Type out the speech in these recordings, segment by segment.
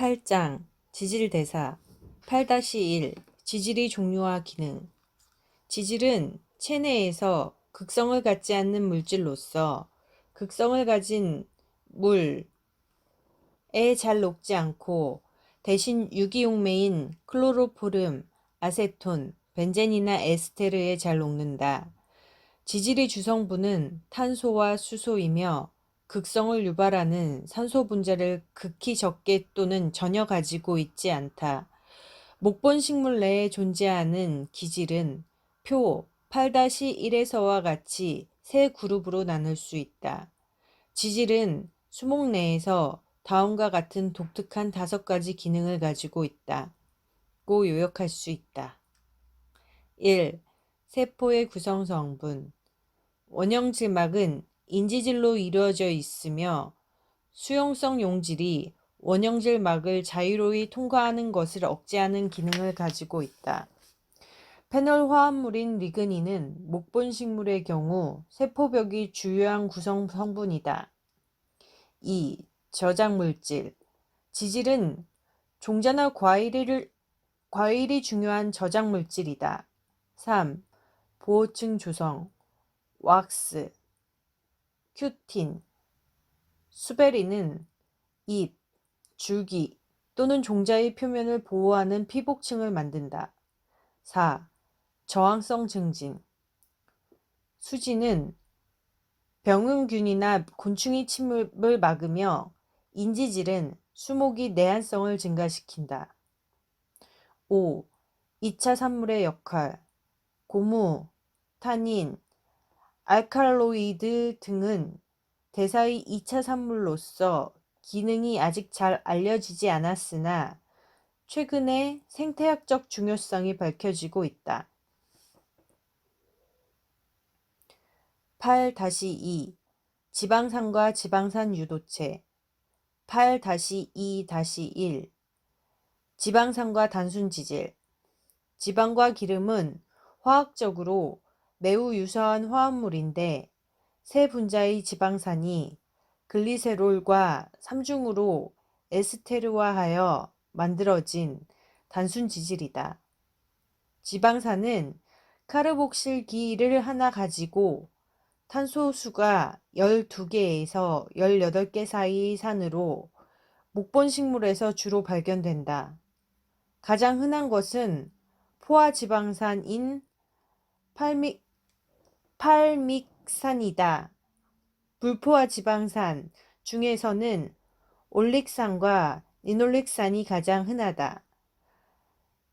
8장 지질대사 8-1 지질의 종류와 기능. 지질은 체내에서 극성을 갖지 않는 물질로서 극성을 가진 물에 잘 녹지 않고 대신 유기용매인 클로로포름, 아세톤, 벤젠이나 에스테르에 잘 녹는다. 지질의 주성분은 탄소와 수소이며 극성을 유발하는 산소 분자를 극히 적게 또는 전혀 가지고 있지 않다. 목본 식물 내에 존재하는 기질은 표 8-1에서와 같이 세 그룹으로 나눌 수 있다. 지질은 수목 내에서 다음과 같은 독특한 5가지 기능을 가지고 있다고 요약할 수 있다. 1. 세포의 구성 성분. 원형질막은 인지질로 이루어져 있으며 수용성 용질이 원형질막을 자유로이 통과하는 것을 억제하는 기능을 가지고 있다. 페놀 화합물인 리그닌은 목본 식물의 경우 세포벽이 주요한 구성 성분이다. 2. 저장물질. 지질은 종자나 과일이 중요한 저장물질이다. 3. 보호층 조성. 왁스, 큐틴, 수베린은 잎, 줄기 또는 종자의 표면을 보호하는 피복층을 만든다. 4. 저항성 증진. 수지는 병음균이나 곤충의 침입을 막으며 인지질은 수목이 내한성을 증가시킨다. 5. 2차 산물의 역할. 고무, 타닌, 알칼로이드 등은 대사의 2차 산물로서 기능이 아직 잘 알려지지 않았으나 최근에 생태학적 중요성이 밝혀지고 있다. 8-2 지방산과 지방산 유도체. 8-2-1 지방산과 단순지질. 지방과 기름은 화학적으로 매우 유사한 화합물인데 세 분자의 지방산이 글리세롤과 삼중으로 에스테르화하여 만들어진 단순 지질이다. 지방산은 카르복실기를 하나 가지고 탄소수가 12개에서 18개 사이의 산으로 목본 식물에서 주로 발견된다. 가장 흔한 것은 포화지방산인 팔믹산이다. 불포화 지방산 중에서는 올릭산과 리놀릭산이 가장 흔하다.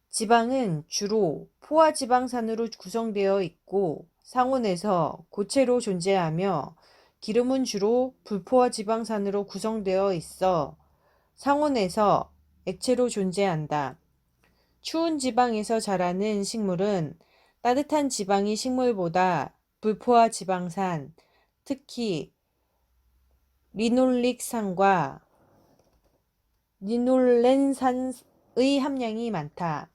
지방은 주로 포화 지방산으로 구성되어 있고 상온에서 고체로 존재하며 기름은 주로 불포화 지방산으로 구성되어 있어 상온에서 액체로 존재한다. 추운 지방에서 자라는 식물은 따뜻한 지방의 식물보다 불포화 지방산, 특히 리놀릭산과 리놀렌산의 함량이 많다.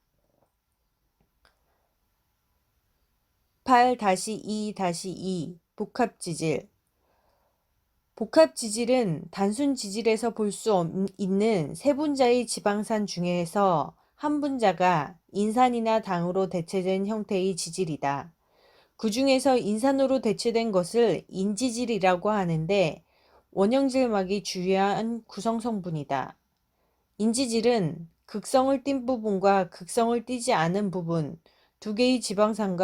8-2-2 복합지질. 복합지질은 단순 지질에서 볼 수 있는 세 분자의 지방산 중에서 한 분자가 인산이나 당으로 대체된 형태의 지질이다. 그 중에서 인산으로 대체된 것을 인지질이라고 하는데 원형질막이 주요한 구성성분이다. 인지질은 극성을 띈 부분과 극성을 띠지 않은 부분 두 개의 지방산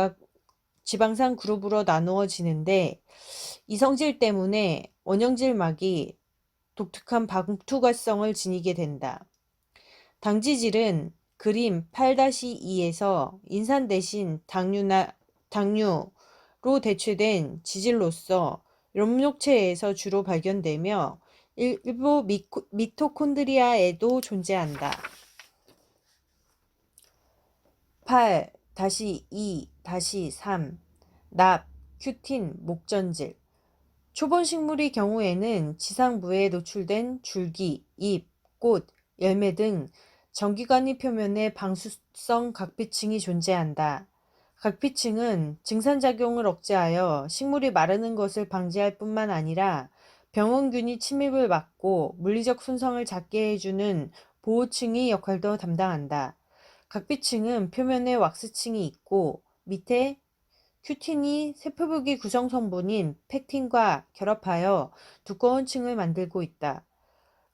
그룹으로 나누어지는데 이 성질 때문에 원형질막이 독특한 방투과성을 지니게 된다. 당지질은 그림 8-2에서 인산 대신 당류로 대체된 지질로서 엽록체에서 주로 발견되며 일부 미토콘드리아에도 존재한다. 8-2-3 납, 큐틴, 목전질. 초본 식물의 경우에는 지상부에 노출된 줄기, 잎, 꽃, 열매 등 전기관의 표면에 방수성 각피층이 존재한다. 각피층은 증산작용을 억제하여 식물이 마르는 것을 방지할 뿐만 아니라 병원균이 침입을 막고 물리적 손상을 작게 해주는 보호층의 역할도 담당한다. 각비층은 표면에 왁스층이 있고 밑에 큐틴이 세포벽의 구성 성분인 팩틴과 결합하여 두꺼운 층을 만들고 있다.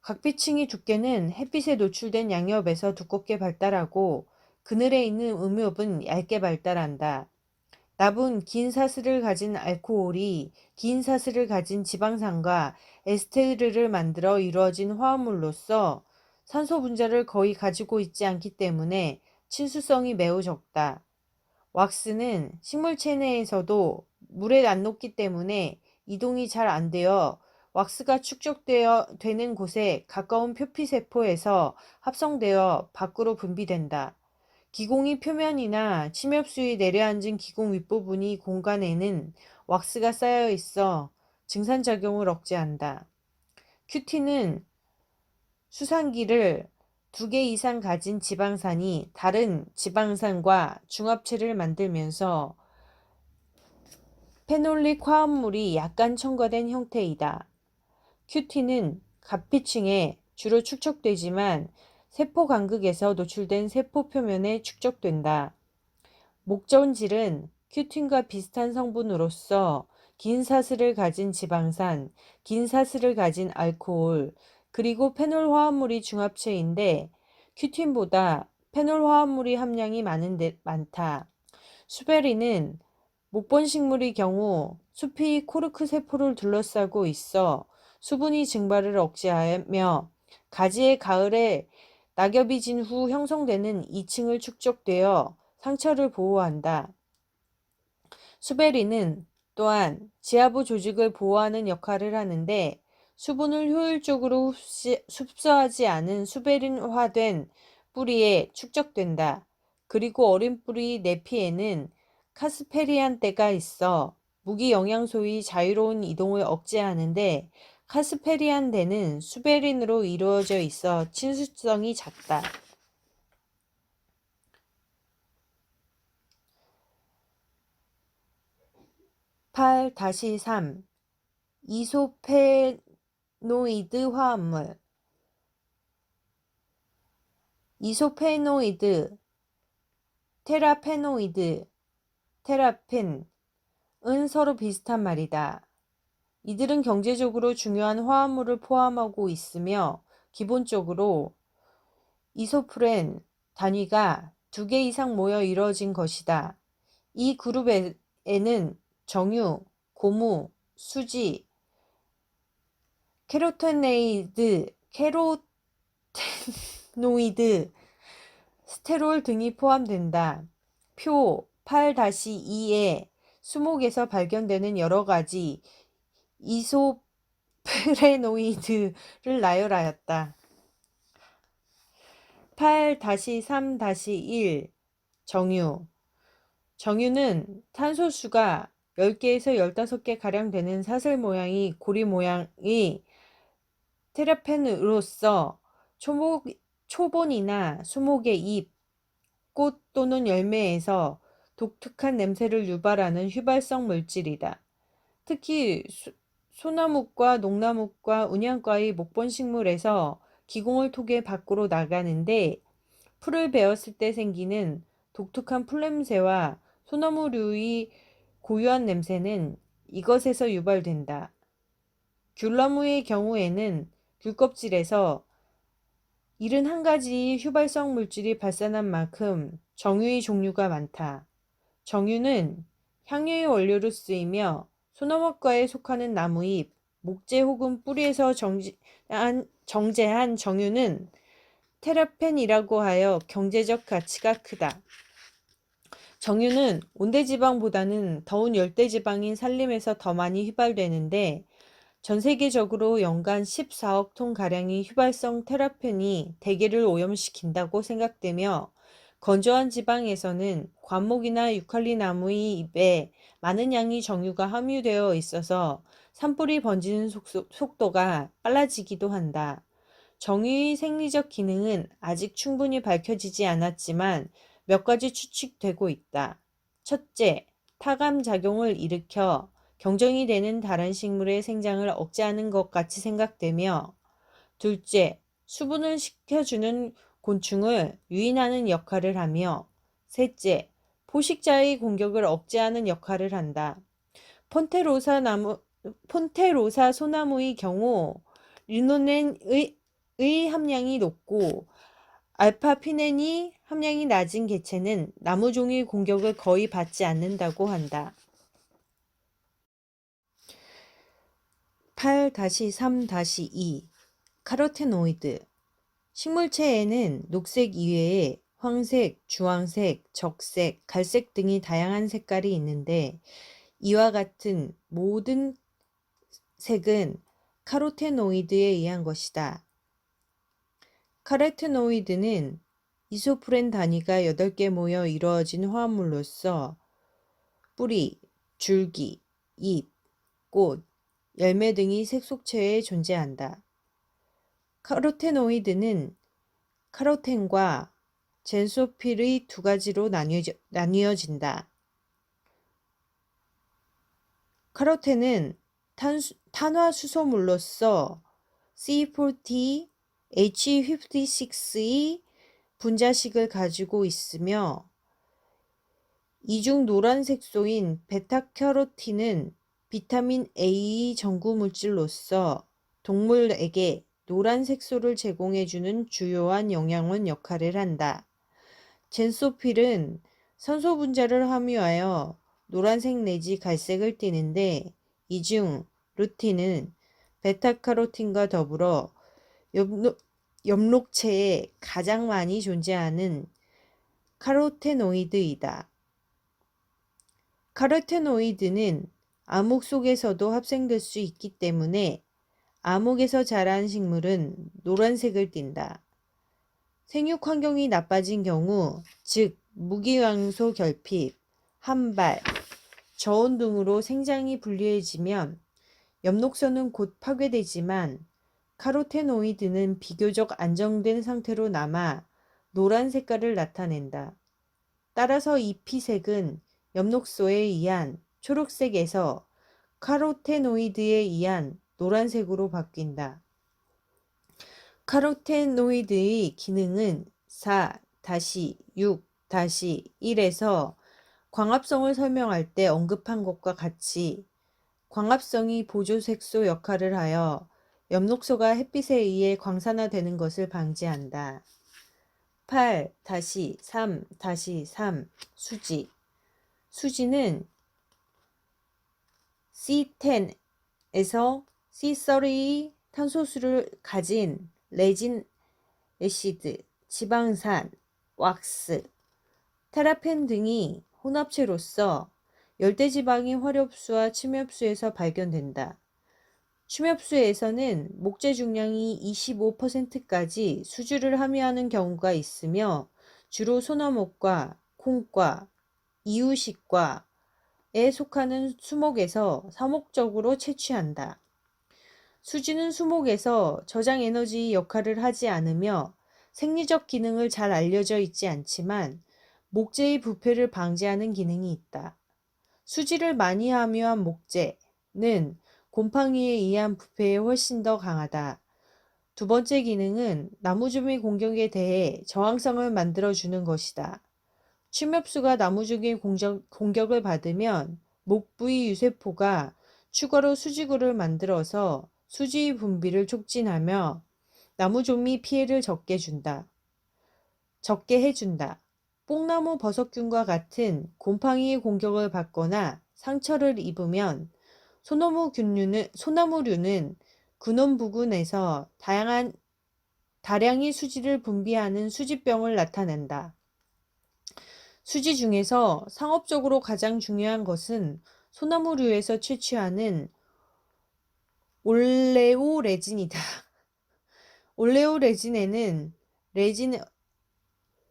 각비층의 두께는 햇빛에 노출된 양엽에서 두껍게 발달하고 그늘에 있는 음엽은 얇게 발달한다. 납은 긴 사슬을 가진 알코올이 긴 사슬을 가진 지방산과 에스테르를 만들어 이루어진 화합물로서 산소 분자를 거의 가지고 있지 않기 때문에 친수성이 매우 적다. 왁스는 식물 체내에서도 물에 안 녹기 때문에 이동이 잘 안 되어 왁스가 축적되는 곳에 가까운 표피세포에서 합성되어 밖으로 분비된다. 기공의 표면이나 침엽수에 내려앉은 기공 윗부분이 공간에는 왁스가 쌓여 있어 증산작용을 억제한다. 큐틴은 수산기를 2개 이상 가진 지방산이 다른 지방산과 중합체를 만들면서 페놀릭 화합물이 약간 첨가된 형태이다. 큐틴은 각피층에 주로 축적되지만 세포 간극에서 노출된 세포 표면에 축적된다. 목전질은 큐틴과 비슷한 성분으로서 긴 사슬을 가진 지방산, 긴 사슬을 가진 알코올, 그리고 페놀 화합물이 중합체인데 큐틴보다 페놀 화합물이 함량이 많다. 수베린은 목본식물의 경우 숲이 코르크 세포를 둘러싸고 있어 수분이 증발을 억제하며 가지의 가을에 낙엽이 진 후 형성되는 2층을 축적되어 상처를 보호한다. 수베린은 또한 지하부 조직을 보호하는 역할을 하는데 수분을 효율적으로 흡수하지 않은 수베린화된 뿌리에 축적된다. 그리고 어린 뿌리 내피에는 카스페리안대가 있어 무기 영양소의 자유로운 이동을 억제하는데 카스페리안대는 수베린으로 이루어져 있어 친수성이 작다. 8-3 이소페노이드 화합물 이소페노이드, 테라페노이드, 테라펜은 서로 비슷한 말이다. 이들은 경제적으로 중요한 화합물을 포함하고 있으며 기본적으로 이소프렌 단위가 2개 이상 모여 이루어진 것이다. 이 그룹에는 정유, 고무, 수지, 캐로테노이드, 스테롤 등이 포함된다. 표 8-2의 수목에서 발견되는 여러 가지 이소프레노이드를 나열하였다. 8-3-1 정유 정유는 탄소수가 10개에서 15개 가량 되는 사슬 모양의 고리 모양의 테라펜으로서 초본이나 수목의 잎, 꽃 또는 열매에서 독특한 냄새를 유발하는 휘발성 물질이다. 특히 소나무과 농나무과 운양과의 목본식물에서 기공을 통해 밖으로 나가는데 풀을 베었을 때 생기는 독특한 풀냄새와 소나무류의 고유한 냄새는 이것에서 유발된다. 귤나무의 경우에는 귤껍질에서 71가지의 휘발성 물질이 발산한 만큼 정유의 종류가 많다. 정유는 향료의 원료로 쓰이며 소나무과에 속하는 나무잎, 목재 혹은 뿌리에서 정제한 정유는 테라펜이라고 하여 경제적 가치가 크다. 정유는 온대지방보다는 더운 열대지방인 산림에서 더 많이 휘발되는데 전 세계적으로 연간 14억 톤가량의 휘발성 테라펜이 대기를 오염시킨다고 생각되며 건조한 지방에서는 관목이나 유칼리 나무의 잎에 많은 양의 정유가 함유되어 있어서 산불이 번지는 속도가 빨라지기도 한다. 정유의 생리적 기능은 아직 충분히 밝혀지지 않았지만 몇 가지 추측되고 있다. 첫째, 타감 작용을 일으켜 경정이 되는 다른 식물의 생장을 억제하는 것 같이 생각되며 둘째, 수분을 식혀주는 곤충을 유인하는 역할을 하며, 셋째, 포식자의 공격을 억제하는 역할을 한다. 폰테로사 소나무의 경우 리노넨의 함량이 높고 알파피넨이 함량이 낮은 개체는 나무종의 공격을 거의 받지 않는다고 한다. 8-3-2 카로테노이드 식물체에는 녹색 이외에 황색, 주황색, 적색, 갈색 등이 다양한 색깔이 있는데 이와 같은 모든 색은 카로테노이드에 의한 것이다. 카로테노이드는 이소프렌 단위가 8개 모여 이루어진 화합물로서 뿌리, 줄기, 잎, 꽃, 열매 등이 색소체에 존재한다. 카로테노이드는 카로텐과 젠소필의 두 가지로 나뉘어진다. 카로텐은 탄화수소물로서 C40, H56의 분자식을 가지고 있으며 이중 노란 색소인 베타캐로틴은 비타민 A의 전구물질로서 동물에게 노란 색소를 제공해주는 주요한 영양원 역할을 한다. 젠소필은 산소 분자를 함유하여 노란색 내지 갈색을 띠는데 이 중 루틴은 베타카로틴과 더불어 엽록체에 가장 많이 존재하는 카로테노이드이다. 카로테노이드는 암흑 속에서도 합생될 수 있기 때문에 암흑에서 자란 식물은 노란색을 띈다. 생육 환경이 나빠진 경우, 즉 무기광소 결핍, 한발, 저온 등으로 생장이 불리해지면 엽록소는 곧 파괴되지만 카로테노이드는 비교적 안정된 상태로 남아 노란 색깔을 나타낸다. 따라서 잎의 색은 엽록소에 의한 초록색에서 카로테노이드에 의한 노란색으로 바뀐다. 카로테노이드의 기능은 4-6-1에서 광합성을 설명할 때 언급한 것과 같이 광합성이 보조색소 역할을 하여 엽록소가 햇빛에 의해 광산화되는 것을 방지한다. 8-3-3 수지 수지는 C10에서 C30의 탄소수를 가진 레진 애시드, 지방산, 왁스, 테라펜 등이 혼합체로서 열대지방의 화렵수와 침엽수에서 발견된다. 침엽수에서는 목재 중량이 25%까지 수주를 함유하는 경우가 있으며 주로 소나무과 콩과 이유식과에 속하는 수목에서 사목적으로 채취한다. 수지는 수목에서 저장 에너지 역할을 하지 않으며 생리적 기능을 잘 알려져 있지 않지만 목재의 부패를 방지하는 기능이 있다. 수지를 많이 함유한 목재는 곰팡이에 의한 부패에 훨씬 더 강하다. 두 번째 기능은 나무주미 공격에 대해 저항성을 만들어주는 것이다. 침엽수가 나무주미 공격을 받으면 목부의 유세포가 추가로 수지구를 만들어서 수지의 분비를 촉진하며 나무조미 피해를 적게 해준다. 뽕나무 버섯균과 같은 곰팡이의 공격을 받거나 상처를 입으면 소나무류는 근원 부근에서 다량의 수지를 분비하는 수지병을 나타낸다. 수지 중에서 상업적으로 가장 중요한 것은 소나무류에서 채취하는 올레오레진이다. 올레오레진에는 레진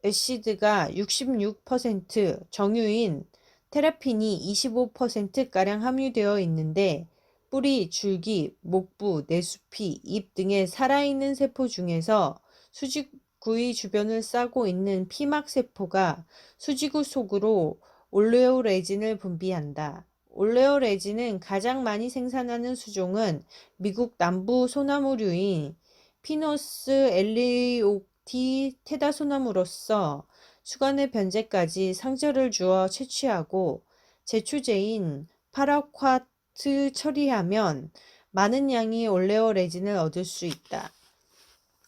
애시드가 66%, 정유인 테라핀이 25%가량 함유되어 있는데 뿌리, 줄기, 목부, 내수피, 잎 등의 살아있는 세포 중에서 수지구의 주변을 싸고 있는 피막세포가 수지구 속으로 올레오레진을 분비한다. 올레오레진은 가장 많이 생산하는 수종은 미국 남부 소나무류인 피너스 엘리옥티 테다소나무로서 수간의 변제까지 상절을 주어 채취하고 제초제인 파라콰트 처리하면 많은 양의 올레오 레진을 얻을 수 있다.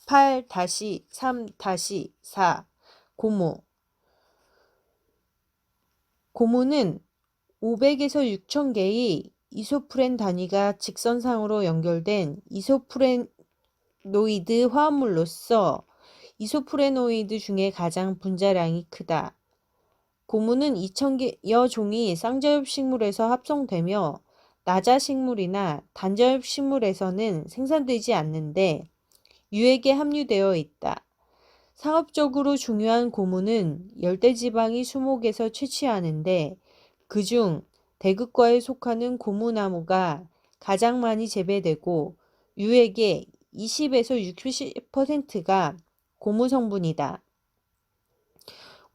8-3-4 고무. 고무는 500에서 6000개의 이소프렌 단위가 직선상으로 연결된 이소프레노이드 화합물로서 이소프레노이드 중에 가장 분자량이 크다. 고무는 2000여 종이 쌍자엽 식물에서 합성되며 나자식물이나 단자엽 식물에서는 생산되지 않는데 유액에 함유되어 있다. 상업적으로 중요한 고무는 열대지방이 수목에서 채취하는데 그중 대극과에 속하는 고무나무가 가장 많이 재배되고 유액의 20에서 60%가 고무 성분이다.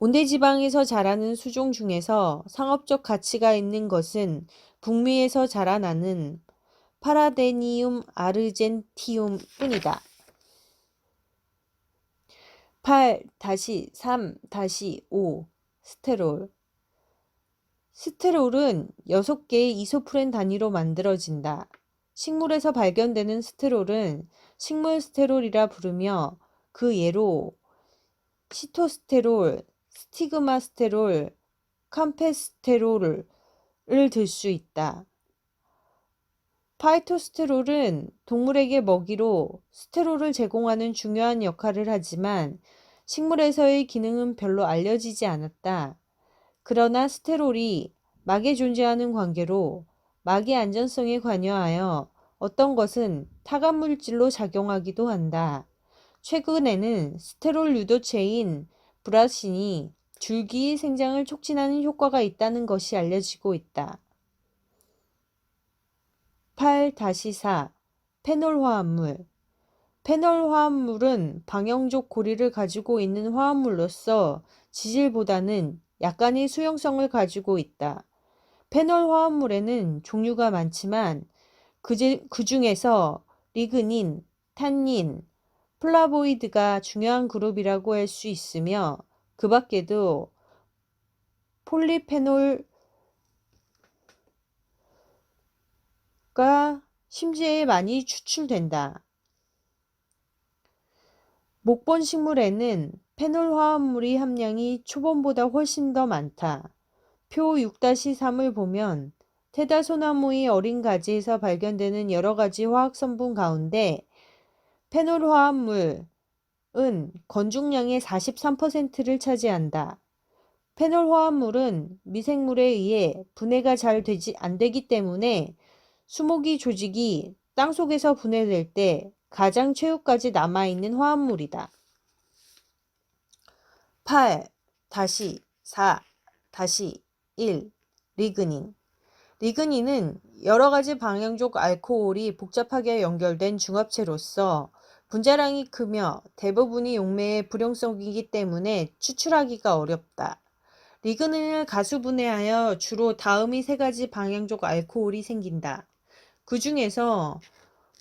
온대지방에서 자라는 수종 중에서 상업적 가치가 있는 것은 북미에서 자라나는 파라데니움 아르젠티움 뿐이다. 8-3-5 스테롤. 스테롤은 6개의 이소프렌 단위로 만들어진다. 식물에서 발견되는 스테롤은 식물 스테롤이라 부르며 그 예로 시토스테롤, 스티그마스테롤, 캄페스테롤을 들 수 있다. 파이토스테롤은 동물에게 먹이로 스테롤을 제공하는 중요한 역할을 하지만 식물에서의 기능은 별로 알려지지 않았다. 그러나 스테롤이 막에 존재하는 관계로 막의 안전성에 관여하여 어떤 것은 타간물질로 작용하기도 한다. 최근에는 스테롤 유도체인 브라신이 줄기의 생장을 촉진하는 효과가 있다는 것이 알려지고 있다. 8-4 페놀 화합물. 페놀 화합물은 방형적 고리를 가지고 있는 화합물로서 지질보다는 약간의 수용성을 가지고 있다. 페놀 화합물에는 종류가 많지만 그 중에서 리그닌, 탄닌, 플라보이드가 중요한 그룹이라고 할 수 있으며 그 밖에도 폴리페놀 가 심지에 많이 추출된다. 목본 식물에는 페놀 화합물의 함량이 초본보다 훨씬 더 많다. 표 6-3을 보면 테다소나무의 어린 가지에서 발견되는 여러 가지 화학성분 가운데 페놀 화합물은 건중량의 43%를 차지한다. 페놀 화합물은 미생물에 의해 분해가 잘 안 되기 때문에 수목이 조직이 땅속에서 분해될 때 가장 최후까지 남아있는 화합물이다. 8-4-1 리그닌. 리그닌은 여러 가지 방향족 알코올이 복잡하게 연결된 중합체로서 분자량이 크며 대부분이 용매의 불용성이기 때문에 추출하기가 어렵다. 리그닌을 가수분해하여 주로 다음이 3가지 방향족 알코올이 생긴다. 그 중에서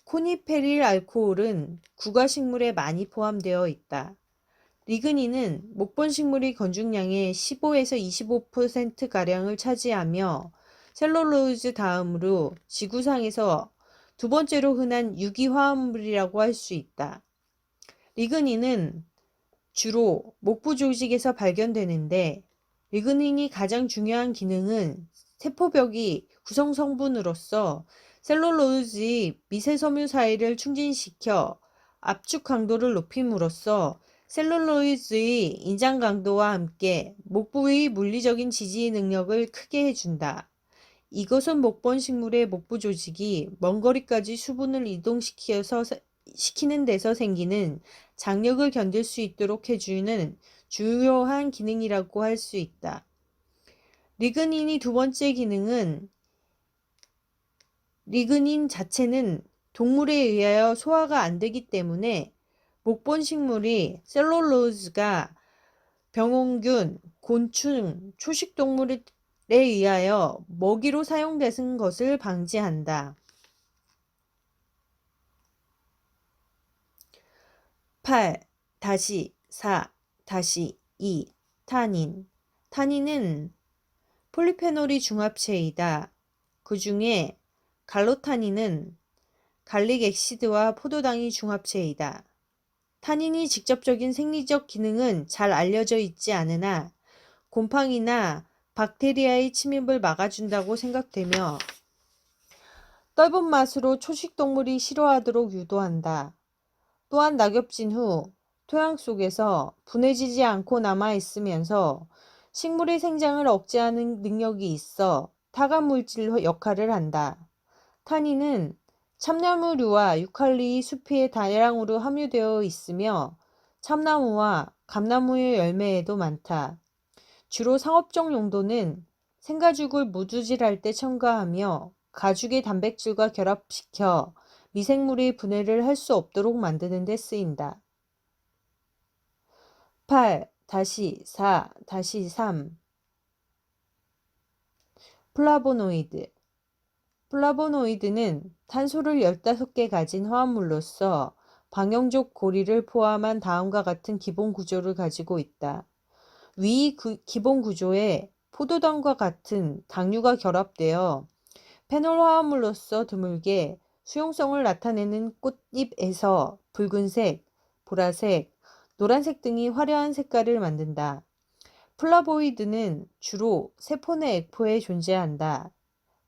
코니페릴 알코올은 구가식물에 많이 포함되어 있다. 리그닌은 목본식물의 건중량의 15에서 25%가량을 차지하며 셀룰로즈 다음으로 지구상에서 두 번째로 흔한 유기화합물이라고 할 수 있다. 리그닌은 주로 목부 조직에서 발견되는데 리그닌이 가장 중요한 기능은 세포벽이 구성성분으로서 셀룰로즈의 미세섬유 사이를 충진시켜 압축 강도를 높임으로써 셀룰로이드의 인장 강도와 함께 목부의 물리적인 지지 능력을 크게 해준다. 이것은 목본 식물의 목부 조직이 먼 거리까지 수분을 이동시키는 데서 생기는 장력을 견딜 수 있도록 해주는 중요한 기능이라고 할 수 있다. 리그닌의 두 번째 기능은 리그닌 자체는 동물에 의하여 소화가 안 되기 때문에 목본 식물이 셀룰로즈가 병원균, 곤충, 초식동물에 의하여 먹이로 사용되는 것을 방지한다. 8. 4 2 타닌. 타닌은 폴리페놀이 중합체이다. 그 중에 갈로타닌은 갈릭 엑시드와 포도당이 중합체이다. 타닌이 직접적인 생리적 기능은 잘 알려져 있지 않으나 곰팡이나 박테리아의 침입을 막아준다고 생각되며 떫은 맛으로 초식동물이 싫어하도록 유도한다. 또한 낙엽진 후 토양 속에서 분해지지 않고 남아있으면서 식물의 생장을 억제하는 능력이 있어 타간물질 역할을 한다. 타닌은 참나무류와 유칼리 수피에 다량으로 함유되어 있으며 참나무와 감나무의 열매에도 많다. 주로 상업적 용도는 생가죽을 무두질할 때 첨가하며 가죽의 단백질과 결합시켜 미생물의 분해를 할 수 없도록 만드는 데 쓰인다. 8 4 3 플라보노이드. 플라보노이드는 탄소를 15개 가진 화합물로서 방형족 고리를 포함한 다음과 같은 기본 구조를 가지고 있다. 위 기본 구조에 포도당과 같은 당류가 결합되어 페놀 화합물로서 드물게 수용성을 나타내는 꽃잎에서 붉은색, 보라색, 노란색 등이 화려한 색깔을 만든다. 플라보이드는 주로 세포 내 액포에 존재한다.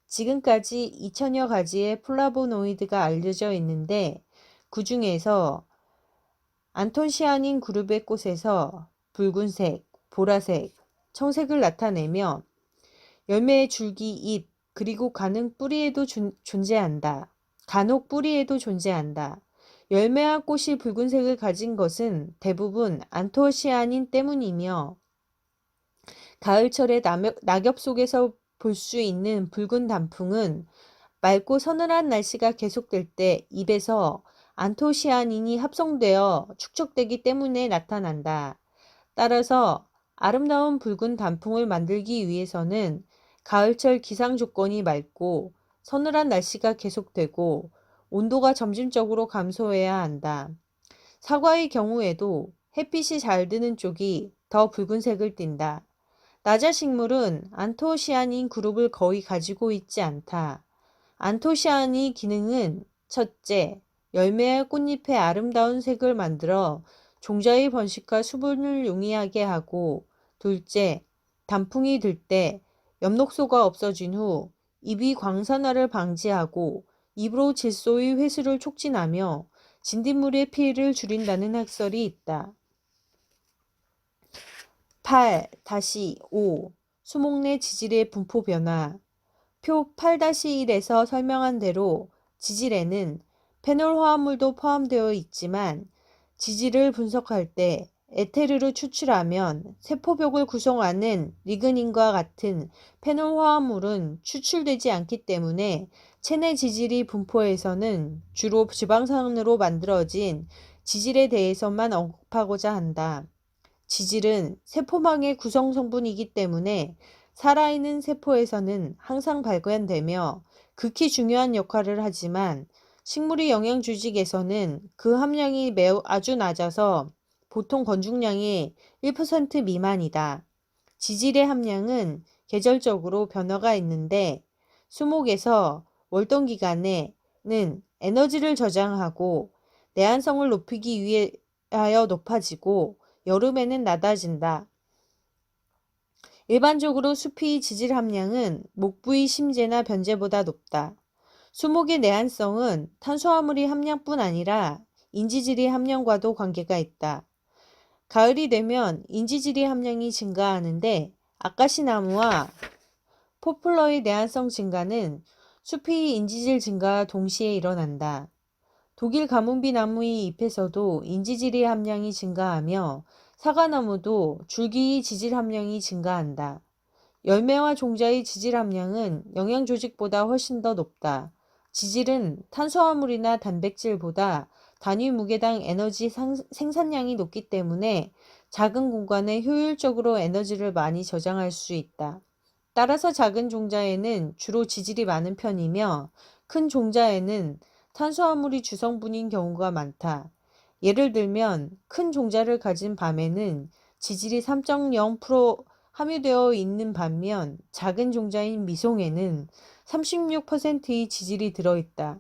지금까지 2000여 가지의 플라보노이드가 알려져 있는데 그 중에서 안톤시아닌 그룹의 꽃에서 붉은색, 보라색, 청색을 나타내며 열매의 줄기, 잎, 그리고 간혹 뿌리에도 존재한다. 열매와 꽃이 붉은색을 가진 것은 대부분 안토시아닌 때문이며 가을철에 낙엽 속에서 볼 수 있는 붉은 단풍은 맑고 서늘한 날씨가 계속될 때 잎에서 안토시아닌이 합성되어 축적되기 때문에 나타난다. 따라서 아름다운 붉은 단풍을 만들기 위해서는 가을철 기상 조건이 맑고 서늘한 날씨가 계속되고 온도가 점진적으로 감소해야 한다. 사과의 경우에도 햇빛이 잘 드는 쪽이 더 붉은색을 띈다. 나자식물은 안토시아닌 그룹을 거의 가지고 있지 않다. 안토시아닌 기능은 첫째, 열매와 꽃잎의 아름다운 색을 만들어 종자의 번식과 수분을 용이하게 하고 둘째, 단풍이 들 때 엽록소가 없어진 후 잎이 광산화를 방지하고 잎으로 질소의 회수를 촉진하며 진딧물의 피해를 줄인다는 학설이 있다. 8 5 수목 내 지질의 분포 변화. 표 8-1에서 설명한 대로 지질에는 페놀 화합물도 포함되어 있지만 지질을 분석할 때 에테르를 추출하면 세포벽을 구성하는 리그닌과 같은 페놀 화합물은 추출되지 않기 때문에 체내 지질이 분포에서는 주로 지방산으로 만들어진 지질에 대해서만 언급하고자 한다. 지질은 세포망의 구성 성분이기 때문에 살아있는 세포에서는 항상 발견되며 극히 중요한 역할을 하지만 식물의 영양주직에서는 그 함량이 아주 낮아서 보통 건중량의 1% 미만이다. 지질의 함량은 계절적으로 변화가 있는데 수목에서 월동 기간에는 에너지를 저장하고 내한성을 높이기 위하여 높아지고 여름에는 낮아진다. 일반적으로 숲의 지질 함량은 목부의 심재나 변재보다 높다. 수목의 내한성은 탄수화물의 함량뿐 아니라 인지질의 함량과도 관계가 있다. 가을이 되면 인지질의 함량이 증가하는데 아카시나무와 포플러의 내한성 증가는 숲의 인지질 증가와 동시에 일어난다. 독일 가뭄비 나무의 잎에서도 인지질의 함량이 증가하며 사과나무도 줄기의 지질 함량이 증가한다. 열매와 종자의 지질 함량은 영양조직보다 훨씬 더 높다. 지질은 탄수화물이나 단백질보다 단위 무게당 에너지 생산량이 높기 때문에 작은 공간에 효율적으로 에너지를 많이 저장할 수 있다. 따라서 작은 종자에는 주로 지질이 많은 편이며 큰 종자에는 탄수화물이 주성분인 경우가 많다. 예를 들면 큰 종자를 가진 밤에는 지질이 3.0% 함유되어 있는 반면 작은 종자인 미송에는 36%의 지질이 들어있다.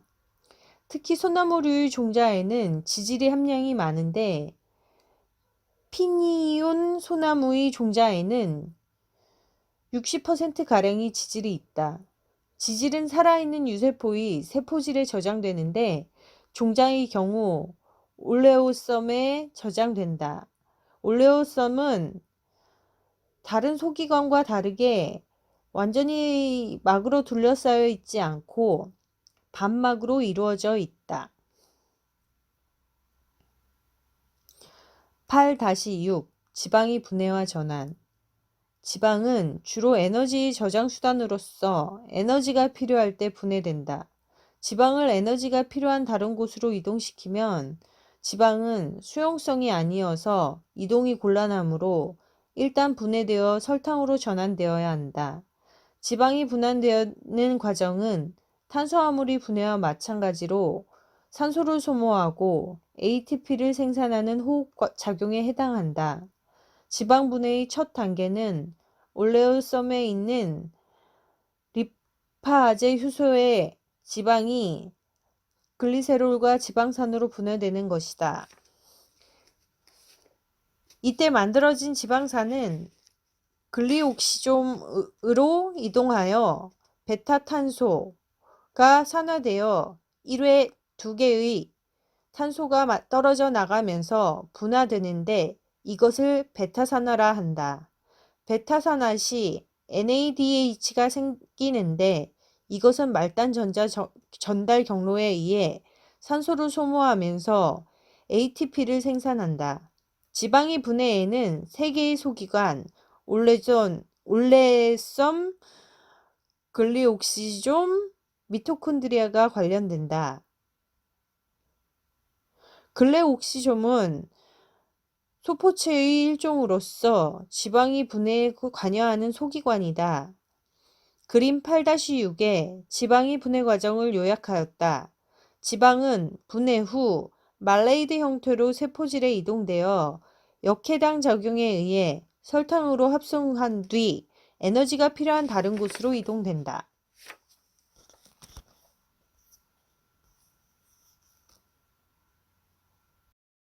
특히 소나무류의 종자에는 지질의 함량이 많은데 피니온 소나무의 종자에는 60%가량의 지질이 있다. 지질은 살아있는 유세포의 세포질에 저장되는데 종자의 경우 올레오섬에 저장된다. 올레오섬은 다른 소기관과 다르게 완전히 막으로 둘러싸여 있지 않고 반막으로 이루어져 있다. 8-6 지방의 분해와 전환. 지방은 주로 에너지 저장 수단으로서 에너지가 필요할 때 분해된다. 지방을 에너지가 필요한 다른 곳으로 이동시키면 지방은 수용성이 아니어서 이동이 곤란하므로 일단 분해되어 설탕으로 전환되어야 한다. 지방이 분해되는 과정은 탄수화물이 분해와 마찬가지로 산소를 소모하고 ATP를 생산하는 호흡 작용에 해당한다. 지방 분해의 첫 단계는 올레오섬에 있는 리파아제 효소의 지방이 글리세롤과 지방산으로 분해되는 것이다. 이때 만들어진 지방산은 글리옥시존으로 이동하여 베타탄소가 산화되어 1회 2개의 탄소가 떨어져 나가면서 분화되는데 이것을 베타산화라 한다. 베타산화 시 NADH가 생기는데 이것은 말단 전달 경로에 의해 산소를 소모하면서 ATP를 생산한다. 지방의 분해에는 3개의 소기관, 올레섬, 글리옥시존, 미토콘드리아가 관련된다. 글레옥시존은 소포체의 일종으로서 지방의 분해에 관여하는 소기관이다. 그림 8-6에 지방의 분해 과정을 요약하였다. 지방은 분해 후 말레이드 형태로 세포질에 이동되어 역해당 작용에 의해 설탕으로 합성한 뒤 에너지가 필요한 다른 곳으로 이동된다.